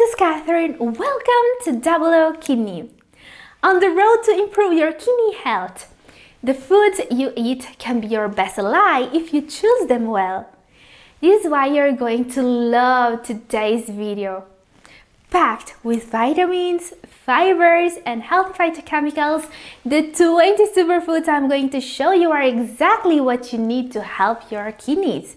is Catherine. Welcome to Double O Kidney. On the road to improve your kidney health, the foods you eat can be your best ally if you choose them well. This is why you're going to love today's video. Packed with vitamins, fibers, and healthy phytochemicals, the 20 superfoods I'm going to show you are exactly what you need to help your kidneys.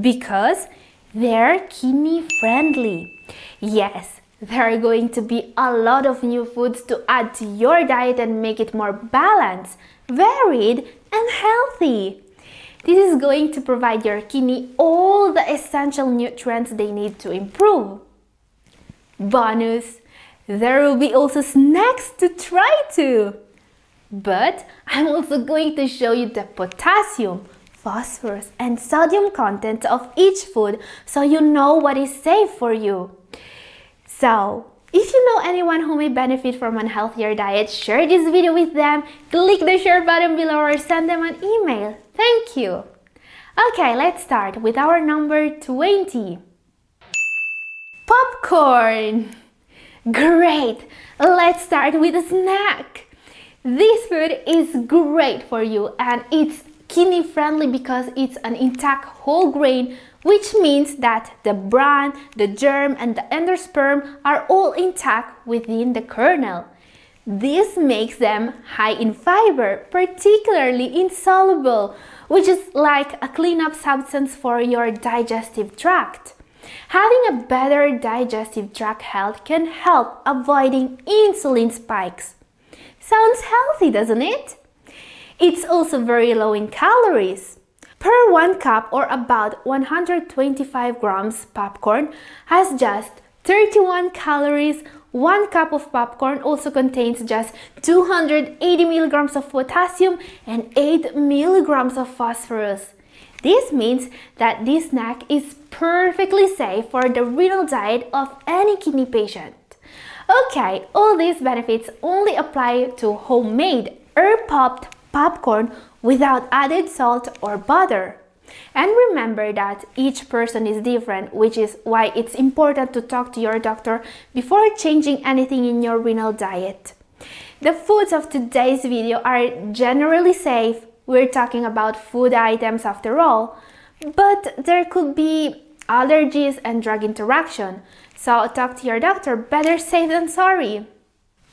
Because they're kidney friendly. Yes, there are going to be a lot of new foods to add to your diet and make it more balanced, varied, and healthy. This is going to provide your kidney all the essential nutrients they need to improve. Bonus, there will be also snacks to try too. But I'm also going to show you the potassium, phosphorus, and sodium content of each food so you know what is safe for you. So, if you know anyone who may benefit from a healthier diet, share this video with them, click the share button below or send them an email. Thank you! Okay, let's start with our number 20. Popcorn! Great! Let's start with a snack. This food is great for you and it's kidney friendly because it's an intact whole grain, which means that the bran, the germ, and the endosperm are all intact within the kernel. This makes them high in fiber, particularly insoluble, which is like a cleanup substance for your digestive tract. Having a better digestive tract health can help avoiding insulin spikes. Sounds healthy, doesn't it? It's also very low in calories. Per 1 cup or about 125 grams popcorn has just 31 calories. 1 cup of popcorn also contains just 280 milligrams of potassium and 8 milligrams of phosphorus. This means that this snack is perfectly safe for the renal diet of any kidney patient. Okay, all these benefits only apply to homemade herb-popped popcorn without added salt or butter. And remember that each person is different, which is why it's important to talk to your doctor before changing anything in your renal diet. The foods of today's video are generally safe. We're talking about food items after all, but there could be allergies and drug interaction. So talk to your doctor, better safe than sorry.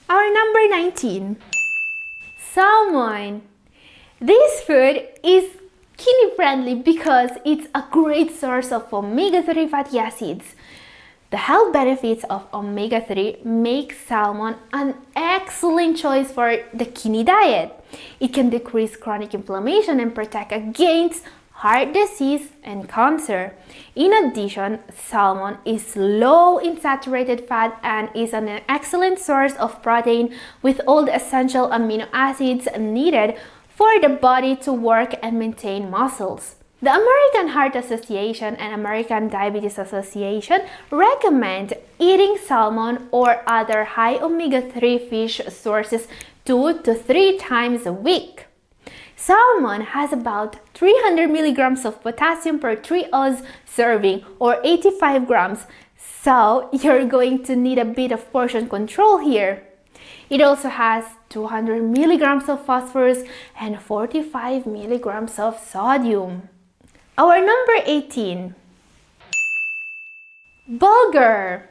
Our number 19. Salmon. This food is kidney friendly because it's a great source of omega-3 fatty acids. The health benefits of omega-3 make salmon an excellent choice for the kidney diet. It can decrease chronic inflammation and protect against heart disease and cancer. In addition, salmon is low in saturated fat and is an excellent source of protein with all the essential amino acids needed for the body to work and maintain muscles. The American Heart Association and American Diabetes Association recommend eating salmon or other high omega-3 fish sources 2 to 3 times a week. Salmon has about 300 milligrams of potassium per 3-ounce serving or 85 grams, so you're going to need a bit of portion control here. It also has 200 milligrams of phosphorus and 45 milligrams of sodium. Our number 18. Bulgur.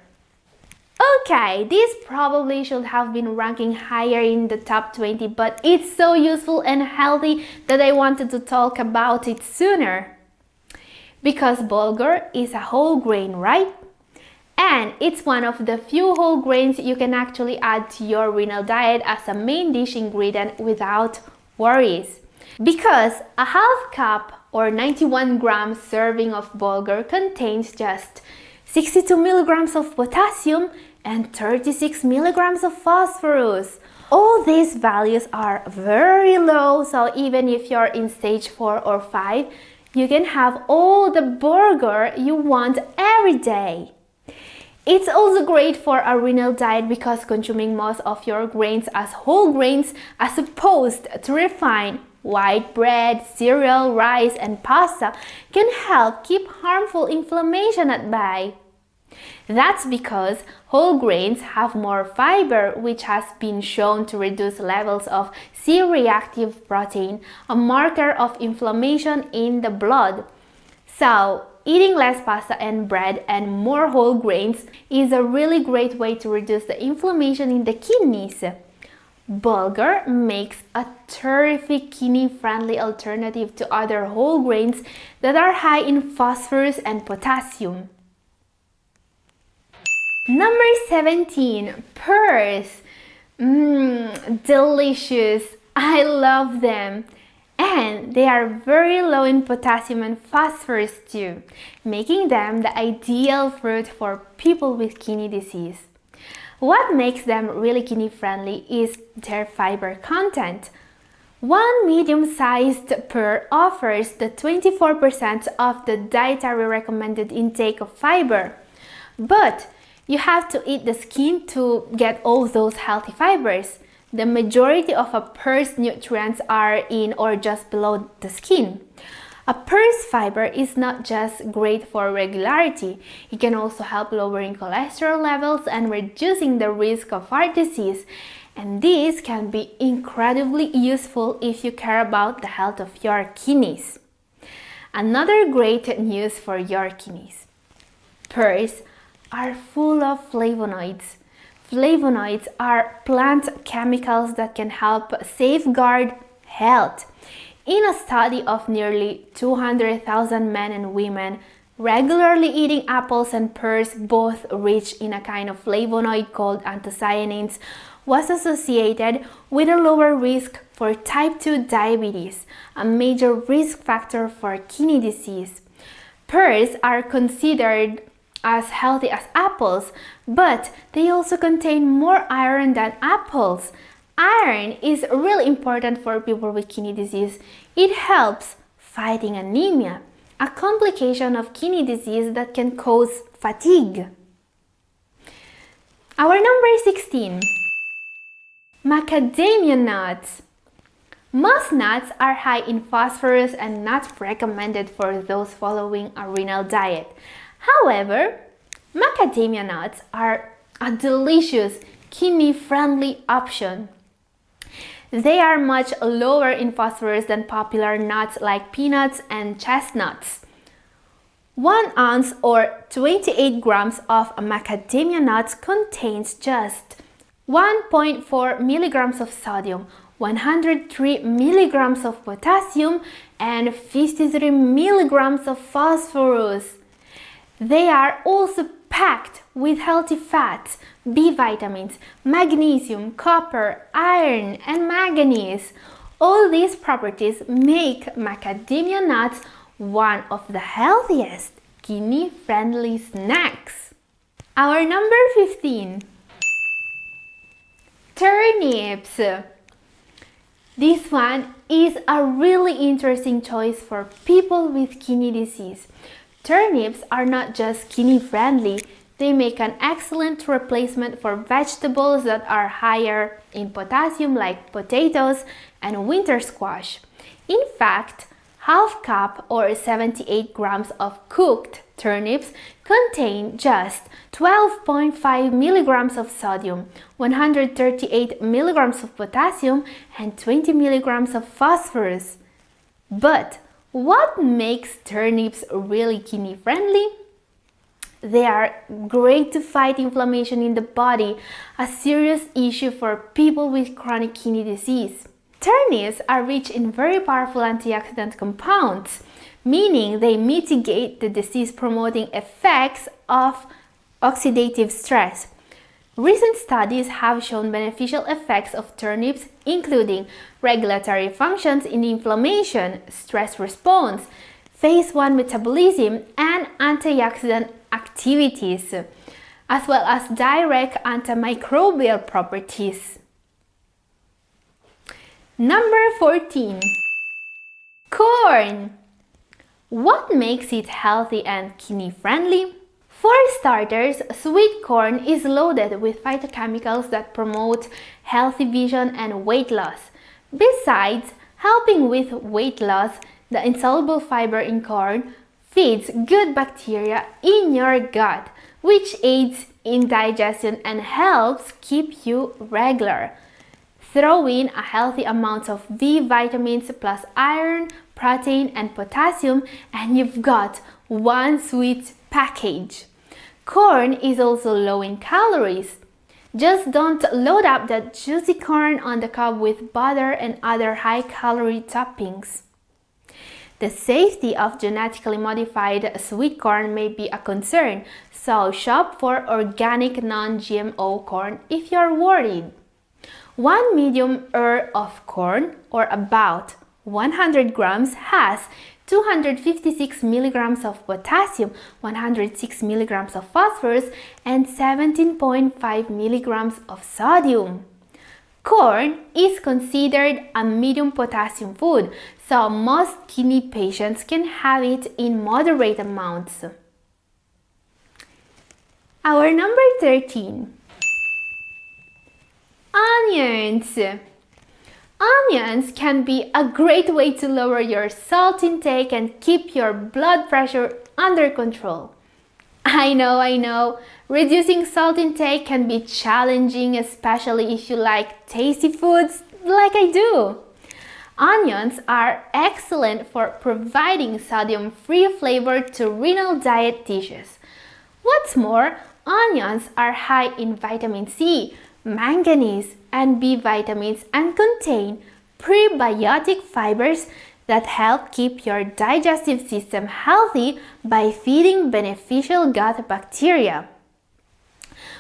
Okay, this probably should have been ranking higher in the top 20, but it's so useful and healthy that I wanted to talk about it sooner. Because bulgur is a whole grain, right? And it's one of the few whole grains you can actually add to your renal diet as a main dish ingredient without worries. Because a half cup or 91 gram serving of bulgur contains just 62 milligrams of potassium and 36 milligrams of phosphorus. All these values are very low, so even if you're in stage 4 or 5, you can have all the bulgur you want every day. It's also great for a renal diet because consuming most of your grains as whole grains as opposed to refined white bread, cereal, rice, and pasta can help keep harmful inflammation at bay. That's because whole grains have more fiber, which has been shown to reduce levels of C-reactive protein, a marker of inflammation in the blood. So, eating less pasta and bread and more whole grains is a really great way to reduce the inflammation in the kidneys. Bulgur makes a terrific kidney-friendly alternative to other whole grains that are high in phosphorus and potassium. Number 17, pears. Delicious. I love them. And they are very low in potassium and phosphorus too, making them the ideal fruit for people with kidney disease. What makes them really kidney friendly is their fiber content. One medium-sized pear offers the 24% of the dietary recommended intake of fiber. But you have to eat the skin to get all those healthy fibers. The majority of a pear's nutrients are in or just below the skin. A pear's fiber is not just great for regularity, it can also help lowering cholesterol levels and reducing the risk of heart disease. And this can be incredibly useful if you care about the health of your kidneys. Another great news for your kidneys. Pears are full of flavonoids. Flavonoids are plant chemicals that can help safeguard health. In a study of nearly 200,000 men and women, regularly eating apples and pears, both rich in a kind of flavonoid called anthocyanins, was associated with a lower risk for type 2 diabetes, a major risk factor for kidney disease. Pears are considered as healthy as apples, but they also contain more iron than apples. Iron is really important for people with kidney disease. It helps fighting anemia, a complication of kidney disease that can cause fatigue. Our number 16. Macadamia nuts. Most nuts are high in phosphorus and not recommended for those following a renal diet. However, macadamia nuts are a delicious, kidney-friendly option. They are much lower in phosphorus than popular nuts like peanuts and chestnuts. 1 ounce or 28 grams of macadamia nuts contains just 1.4 milligrams of sodium, 103 milligrams of potassium, and 53 milligrams of phosphorus. They are also packed with healthy fats, B vitamins, magnesium, copper, iron, and manganese. All these properties make macadamia nuts one of the healthiest kidney-friendly snacks. Our number 15. Turnips. This one is a really interesting choice for people with kidney disease. Turnips are not just kidney friendly, they make an excellent replacement for vegetables that are higher in potassium like potatoes and winter squash. In fact, half cup or 78 grams of cooked turnips contain just 12.5 milligrams of sodium, 138 milligrams of potassium, and 20 milligrams of phosphorus. But what makes turnips really kidney friendly? They are great to fight inflammation in the body, a serious issue for people with chronic kidney disease. Turnips are rich in very powerful antioxidant compounds, meaning they mitigate the disease-promoting effects of oxidative stress. Recent studies have shown beneficial effects of turnips, including regulatory functions in inflammation, stress response, phase 1 metabolism, and antioxidant activities, as well as direct antimicrobial properties. Number 14. Corn. What makes it healthy and kidney-friendly? For starters, sweet corn is loaded with phytochemicals that promote healthy vision and weight loss. Besides helping with weight loss, the insoluble fiber in corn feeds good bacteria in your gut, which aids in digestion and helps keep you regular. Throw in a healthy amount of B vitamins plus iron, protein and potassium and you've got one sweet package. Corn is also low in calories. Just don't load up that juicy corn on the cob with butter and other high-calorie toppings. The safety of genetically modified sweet corn may be a concern, so shop for organic non-GMO corn if you're worried. 1 medium ear of corn, or about 100 grams, has 256 milligrams of potassium, 106 milligrams of phosphorus, and 17.5 milligrams of sodium. Corn is considered a medium potassium food, so most kidney patients can have it in moderate amounts. Our number 13. Onions. Onions can be a great way to lower your salt intake and keep your blood pressure under control. I know, reducing salt intake can be challenging, especially if you like tasty foods like I do. Onions are excellent for providing sodium-free flavor to renal diet dishes. What's more, onions are high in vitamin C, manganese, and B vitamins and contain prebiotic fibers that help keep your digestive system healthy by feeding beneficial gut bacteria.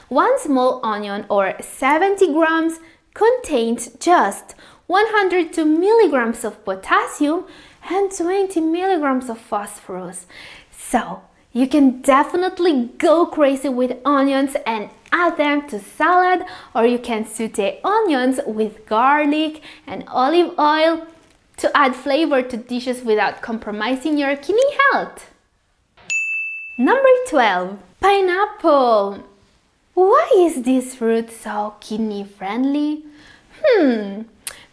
1 small onion, or 70 grams, contains just 102 milligrams of potassium and 20 milligrams of phosphorus. So, you can definitely go crazy with onions and add them to salad, or you can saute onions with garlic and olive oil to add flavor to dishes without compromising your kidney health. Number 12. Pineapple. Why is this fruit so kidney friendly?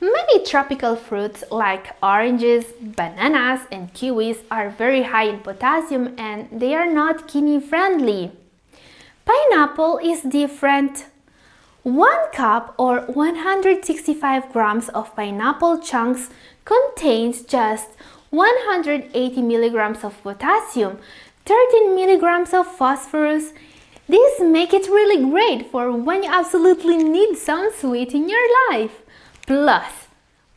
Many tropical fruits like oranges, bananas, and kiwis are very high in potassium and they are not kidney friendly. Pineapple is different. 1 cup, or 165 grams of pineapple chunks, contains just 180 milligrams of potassium, 13 milligrams of phosphorus. This makes it really great for when you absolutely need some sweet in your life. Plus,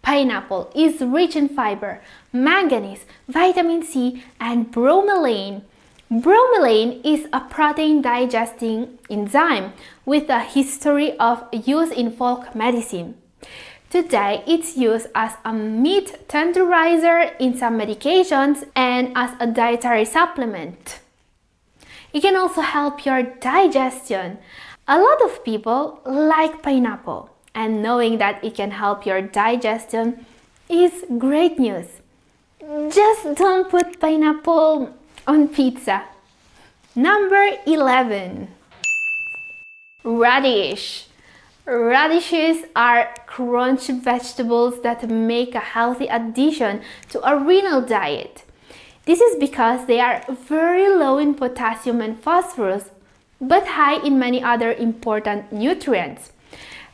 pineapple is rich in fiber, manganese, vitamin C, and bromelain. Bromelain is a protein digesting enzyme with a history of use in folk medicine. Today, it's used as a meat tenderizer in some medications and as a dietary supplement. It can also help your digestion. A lot of people like pineapple, and knowing that it can help your digestion is great news. Just don't put pineapple on pizza. Number 11. Radish. Radishes are crunchy vegetables that make a healthy addition to a renal diet. This is because they are very low in potassium and phosphorus, but high in many other important nutrients.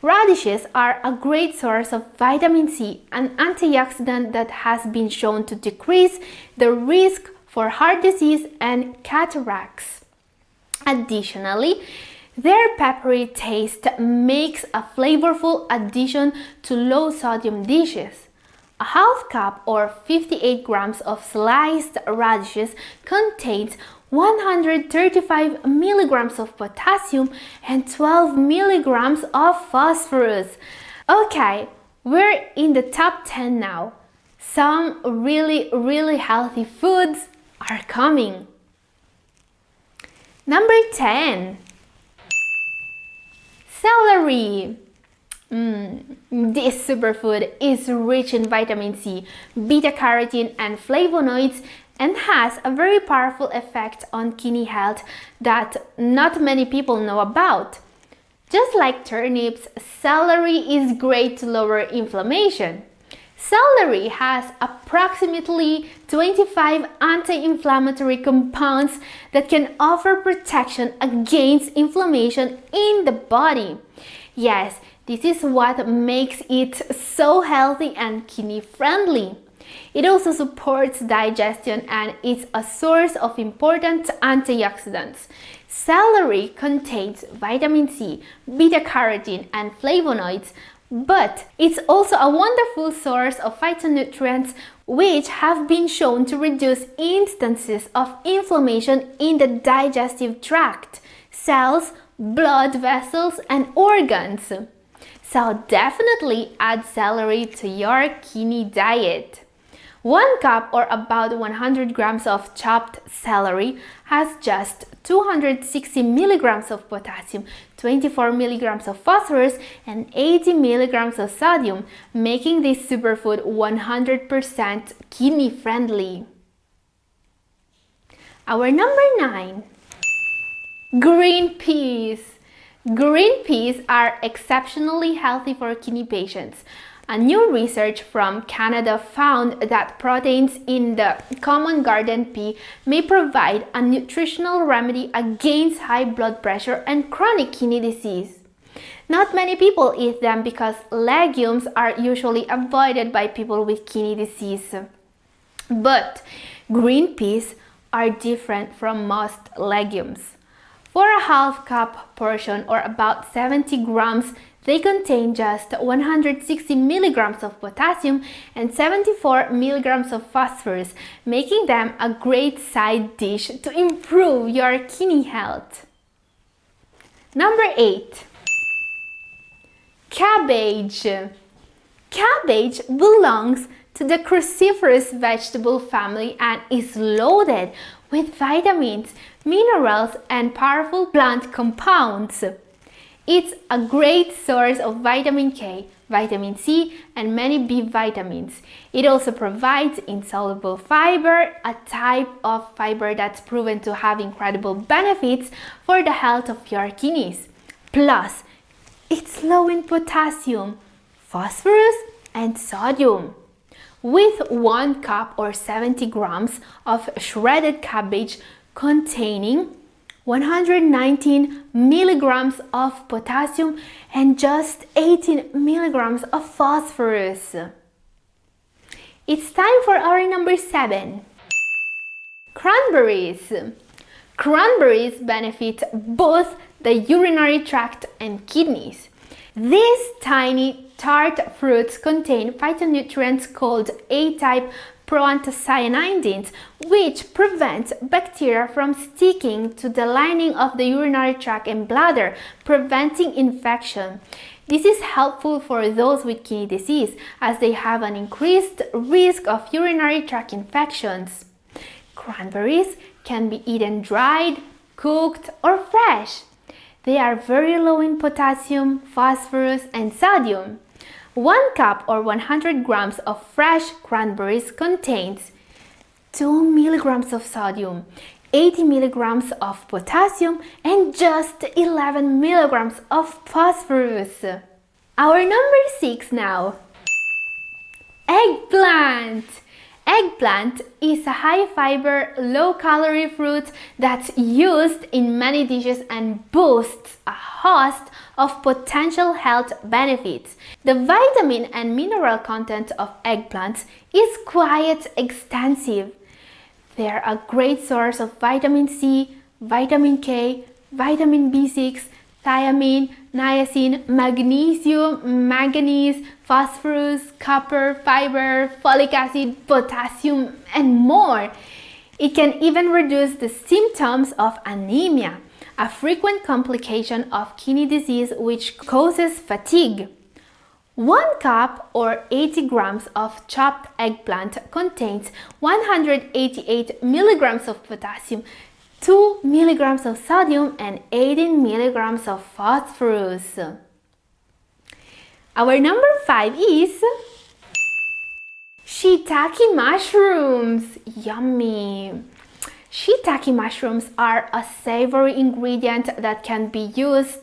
Radishes are a great source of vitamin C, an antioxidant that has been shown to decrease the risk for heart disease and cataracts. Additionally, their peppery taste makes a flavorful addition to low-sodium dishes. A half cup, or 58 grams of sliced radishes, contains 135 milligrams of potassium and 12 milligrams of phosphorus. Okay, we're in the top 10 now. Some really healthy foods are coming. Number 10. Celery. This superfood is rich in vitamin C, beta-carotene, and flavonoids, and has a very powerful effect on kidney health that not many people know about. Just like turnips, celery is great to lower inflammation. Celery has approximately 25 anti-inflammatory compounds that can offer protection against inflammation in the body. Yes, this is what makes it so healthy and kidney-friendly. It also supports digestion and is a source of important antioxidants. Celery contains vitamin C, beta-carotene, and flavonoids, but it's also a wonderful source of phytonutrients which have been shown to reduce instances of inflammation in the digestive tract, cells, blood vessels, and organs. So definitely add celery to your kidney diet. 1 cup or about 100 grams of chopped celery has just 260 milligrams of potassium, 24 milligrams of phosphorus, and 80 milligrams of sodium, making this superfood 100% kidney friendly. Our number 9. Green peas. Green peas are exceptionally healthy for kidney patients. A new research from Canada found that proteins in the common garden pea may provide a nutritional remedy against high blood pressure and chronic kidney disease. Not many people eat them because legumes are usually avoided by people with kidney disease. But green peas are different from most legumes. For a half cup portion or about 70 grams, they contain just 160 milligrams of potassium and 74 milligrams of phosphorus, making them a great side dish to improve your kidney health. Number 8. Cabbage. Cabbage belongs to the cruciferous vegetable family and is loaded with vitamins, minerals, and powerful plant compounds. It's a great source of vitamin K, vitamin C, and many B vitamins. It also provides insoluble fiber, a type of fiber that's proven to have incredible benefits for the health of your kidneys. Plus, it's low in potassium, phosphorus, and sodium. With 1 cup or 70 grams of shredded cabbage containing 119 milligrams of potassium and just 18 milligrams of phosphorus. It's time for our number 7. Cranberries. Cranberries benefit both the urinary tract and kidneys. These tiny tart fruits contain phytonutrients called A-type proanthocyanidins, which prevent bacteria from sticking to the lining of the urinary tract and bladder, preventing infection. This is helpful for those with kidney disease, as they have an increased risk of urinary tract infections. Cranberries can be eaten dried, cooked, or fresh. They are very low in potassium, phosphorus, and sodium. 1 cup or 100 grams of fresh cranberries contains 2 milligrams of sodium, 80 milligrams of potassium, and just 11 milligrams of phosphorus. Our number 6 now. Eggplant. Eggplant is a high-fiber, low-calorie fruit that's used in many dishes and boasts a host of potential health benefits. The vitamin and mineral content of eggplants is quite extensive. They're a great source of vitamin C, vitamin K, vitamin B6, thiamine, niacin, magnesium, manganese, phosphorus, copper, fiber, folic acid, potassium, and more. It can even reduce the symptoms of anemia, a frequent complication of kidney disease which causes fatigue. 1 cup or 80 grams of chopped eggplant contains 188 milligrams of potassium, 2 milligrams of sodium, and 18 milligrams of phosphorus. Our number 5 is Shiitake mushrooms. Yummy! Shiitake mushrooms are a savory ingredient that can be used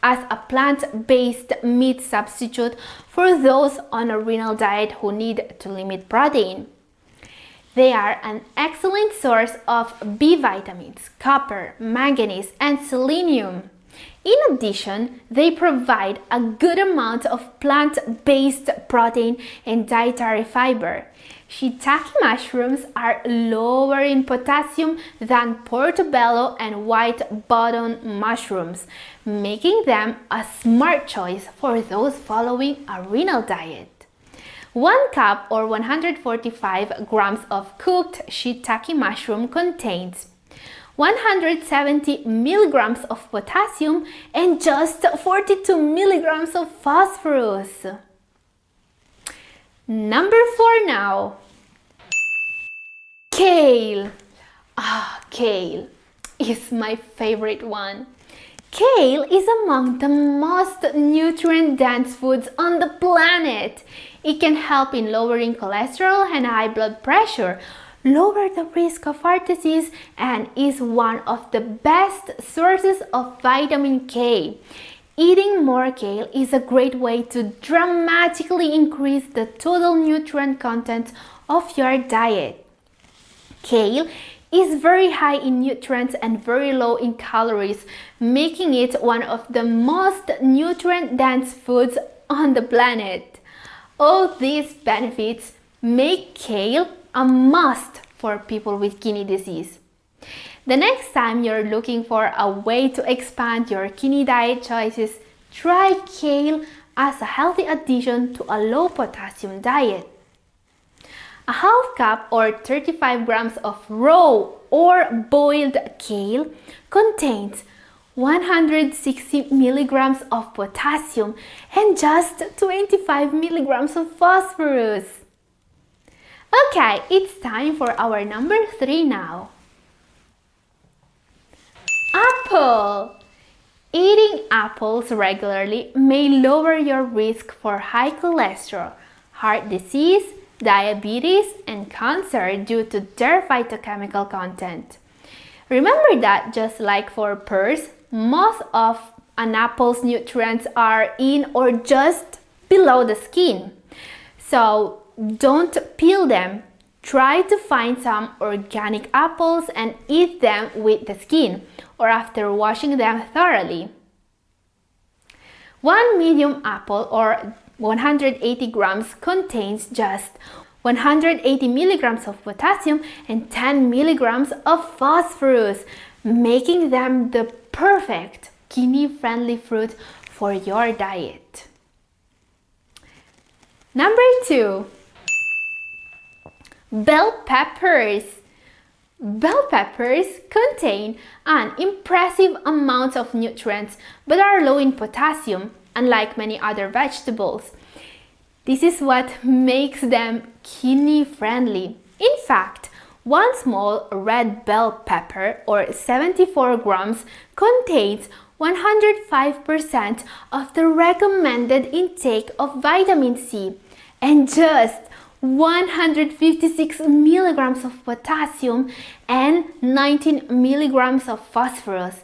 as a plant-based meat substitute for those on a renal diet who need to limit protein. They are an excellent source of B vitamins, copper, manganese, and selenium. In addition, they provide a good amount of plant-based protein and dietary fiber. Shiitake mushrooms are lower in potassium than portobello and white button mushrooms, making them a smart choice for those following a renal diet. 1 cup or 145 grams of cooked shiitake mushroom contains 170 milligrams of potassium and just 42 milligrams of phosphorus. Number 4 now. Kale. Kale is my favorite one. Kale is among the most nutrient-dense foods on the planet. It can help in lowering cholesterol and high blood pressure, lower the risk of heart disease, and is one of the best sources of vitamin K. Eating more kale is a great way to dramatically increase the total nutrient content of your diet. Kale is very high in nutrients and very low in calories, making it one of the most nutrient-dense foods on the planet. All these benefits make kale a must for people with kidney disease. The next time you're looking for a way to expand your kidney diet choices, try kale as a healthy addition to a low potassium diet. A half cup or 35 grams of raw or boiled kale contains 160 milligrams of potassium and just 25 milligrams of phosphorus. Okay, it's time for our number 3 now. Apple. Eating apples regularly may lower your risk for high cholesterol, heart disease, diabetes, and cancer due to their phytochemical content. Remember that just like for pears, most of an apple's nutrients are in or just below the skin. So don't peel them. Try to find some organic apples and eat them with the skin or after washing them thoroughly. 1 medium apple or 180 grams contains just 180 milligrams of potassium and 10 milligrams of phosphorus, making them the perfect kidney-friendly fruit for your diet. Number 2. Bell peppers. Bell peppers contain an impressive amount of nutrients but are low in potassium, unlike many other vegetables. This is what makes them kidney-friendly. In fact, 1 small red bell pepper or 74 grams contains 105% of the recommended intake of vitamin C and just 156 milligrams of potassium and 19 milligrams of phosphorus.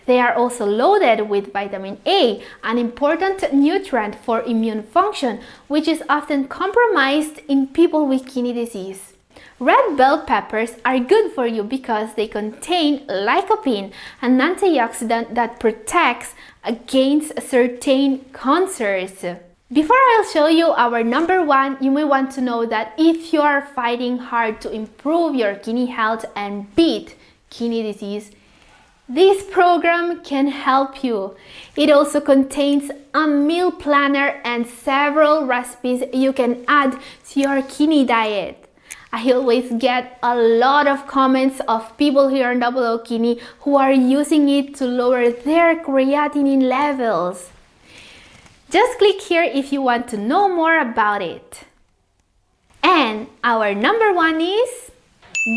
They are also loaded with vitamin A, an important nutrient for immune function, which is often compromised in people with kidney disease. Red bell peppers are good for you because they contain lycopene, an antioxidant that protects against certain cancers. Before I'll show you our number 1, you may want to know that if you are fighting hard to improve your kidney health and beat kidney disease, this program can help you. It also contains a meal planner and several recipes you can add to your kidney diet. I always get a lot of comments of people here on Double O Kidney who are using it to lower their creatinine levels. Just click here if you want to know more about it. And our number 1 is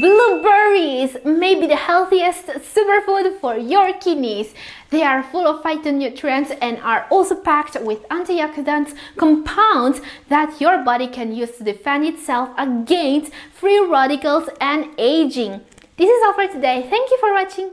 blueberries, may be the healthiest superfood for your kidneys. They are full of phytonutrients and are also packed with antioxidants compounds that your body can use to defend itself against free radicals and aging. This is all for today. Thank you for watching.